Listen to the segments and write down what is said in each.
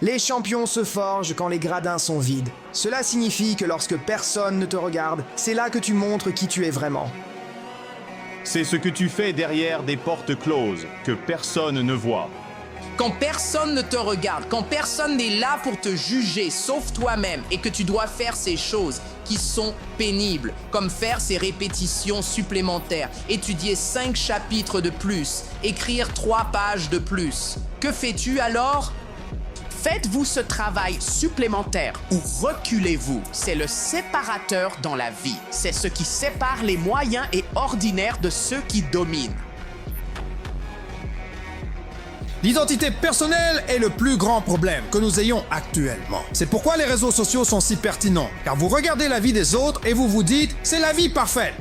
Les champions se forgent quand les gradins sont vides. Cela signifie que lorsque personne ne te regarde, c'est là que tu montres qui tu es vraiment. C'est ce que tu fais derrière des portes closes, que personne ne voit. Quand personne ne te regarde, quand personne n'est là pour te juger, sauf toi-même, et que tu dois faire ces choses qui sont pénibles, comme faire ces répétitions supplémentaires, étudier 5 chapitres de plus, écrire 3 pages de plus. Que fais-tu alors? Faites-vous ce travail supplémentaire ou reculez-vous. C'est le séparateur dans la vie. C'est ce qui sépare les moyens et ordinaires de ceux qui dominent. L'identité personnelle est le plus grand problème que nous ayons actuellement. C'est pourquoi les réseaux sociaux sont si pertinents, car vous regardez la vie des autres et vous vous dites « c'est la vie parfaite ».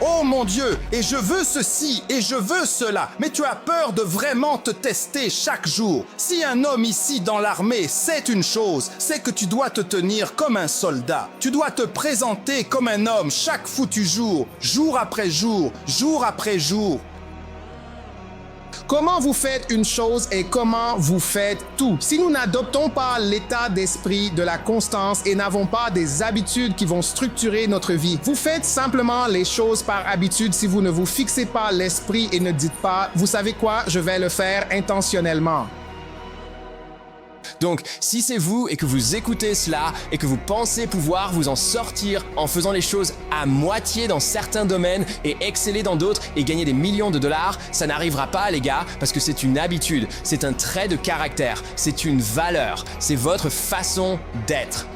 Oh mon Dieu, et je veux ceci, et je veux cela. Mais tu as peur de vraiment te tester chaque jour. Si un homme ici dans l'armée sait une chose, c'est que tu dois te tenir comme un soldat. Tu dois te présenter comme un homme chaque foutu jour, jour après jour, jour après jour. Comment vous faites une chose et comment vous faites tout? Si nous n'adoptons pas l'état d'esprit de la constance et n'avons pas des habitudes qui vont structurer notre vie, vous faites simplement les choses par habitude si vous ne vous fixez pas l'esprit et ne dites pas « vous savez quoi, je vais le faire intentionnellement ». Donc, si c'est vous et que vous écoutez cela et que vous pensez pouvoir vous en sortir en faisant les choses à moitié dans certains domaines et exceller dans d'autres et gagner des millions de dollars, ça n'arrivera pas les gars parce que c'est une habitude, c'est un trait de caractère, c'est une valeur, c'est votre façon d'être.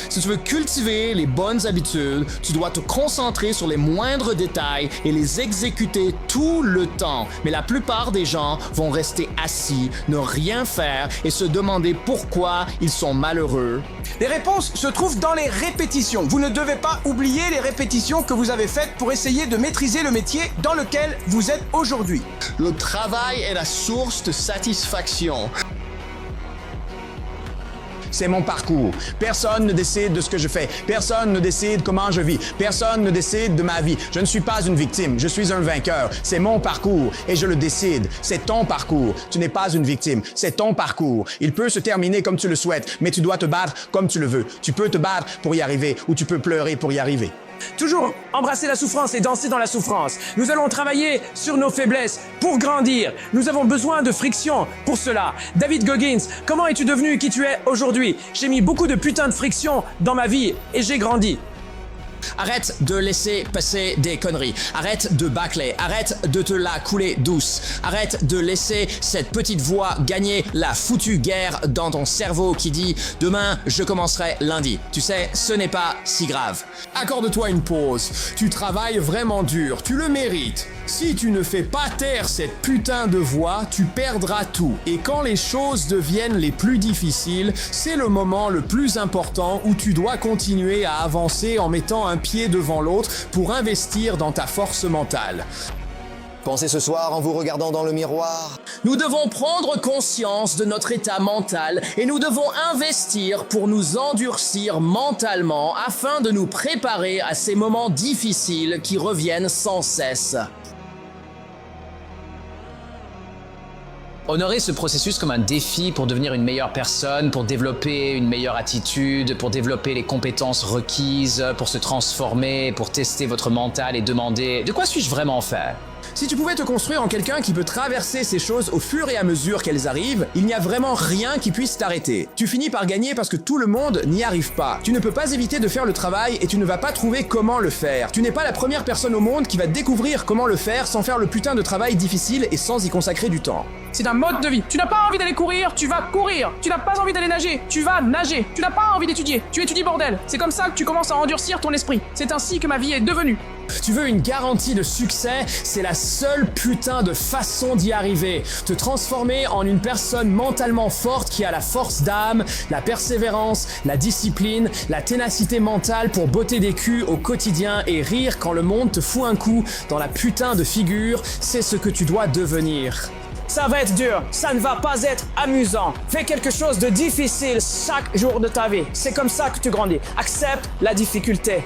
Si tu veux cultiver les bonnes habitudes, tu dois te concentrer sur les moindres détails et les exécuter tout le temps. Mais la plupart des gens vont rester assis, ne rien faire et se demander pourquoi ils sont malheureux. Les réponses se trouvent dans les répétitions. Vous ne devez pas oublier les répétitions que vous avez faites pour essayer de maîtriser le métier dans lequel vous êtes aujourd'hui. Le travail est la source de satisfaction. C'est mon parcours. Personne ne décide de ce que je fais. Personne ne décide comment je vis. Personne ne décide de ma vie. Je ne suis pas une victime. Je suis un vainqueur. C'est mon parcours et je le décide. C'est ton parcours. Tu n'es pas une victime. C'est ton parcours. Il peut se terminer comme tu le souhaites, mais tu dois te battre comme tu le veux. Tu peux te battre pour y arriver ou tu peux pleurer pour y arriver. Toujours embrasser la souffrance et danser dans la souffrance. Nous allons travailler sur nos faiblesses pour grandir. Nous avons besoin de friction pour cela. David Goggins, comment es-tu devenu qui tu es aujourd'hui? J'ai mis beaucoup de putain de friction dans ma vie et j'ai grandi. Arrête de laisser passer des conneries. Arrête de bâcler. Arrête de te la couler douce. Arrête de laisser cette petite voix gagner la foutue guerre dans ton cerveau qui dit « Demain, je commencerai lundi ». Tu sais, ce n'est pas si grave. Accorde-toi une pause. Tu travailles vraiment dur. Tu le mérites. Si tu ne fais pas taire cette putain de voix, tu perdras tout. Et quand les choses deviennent les plus difficiles, c'est le moment le plus important où tu dois continuer à avancer en mettant un pied devant l'autre pour investir dans ta force mentale. Pensez ce soir en vous regardant dans le miroir. Nous devons prendre conscience de notre état mental et nous devons investir pour nous endurcir mentalement afin de nous préparer à ces moments difficiles qui reviennent sans cesse. Honorer ce processus comme un défi pour devenir une meilleure personne, pour développer une meilleure attitude, pour développer les compétences requises, pour se transformer, pour tester votre mental et demander « De quoi suis-je vraiment fait ?» Si tu pouvais te construire en quelqu'un qui peut traverser ces choses au fur et à mesure qu'elles arrivent, il n'y a vraiment rien qui puisse t'arrêter. Tu finis par gagner parce que tout le monde n'y arrive pas. Tu ne peux pas éviter de faire le travail et tu ne vas pas trouver comment le faire. Tu n'es pas la première personne au monde qui va découvrir comment le faire sans faire le putain de travail difficile et sans y consacrer du temps. C'est un mode de vie. Tu n'as pas envie d'aller courir, tu vas courir. Tu n'as pas envie d'aller nager, tu vas nager. Tu n'as pas envie d'étudier, tu étudies bordel. C'est comme ça que tu commences à endurcir ton esprit. C'est ainsi que ma vie est devenue. Tu veux une garantie de succès? C'est la seule putain de façon d'y arriver. Te transformer en une personne mentalement forte qui a la force d'âme, la persévérance, la discipline, la ténacité mentale pour botter des culs au quotidien et rire quand le monde te fout un coup dans la putain de figure, c'est ce que tu dois devenir. Ça va être dur, ça ne va pas être amusant. Fais quelque chose de difficile chaque jour de ta vie. C'est comme ça que tu grandis. Accepte la difficulté.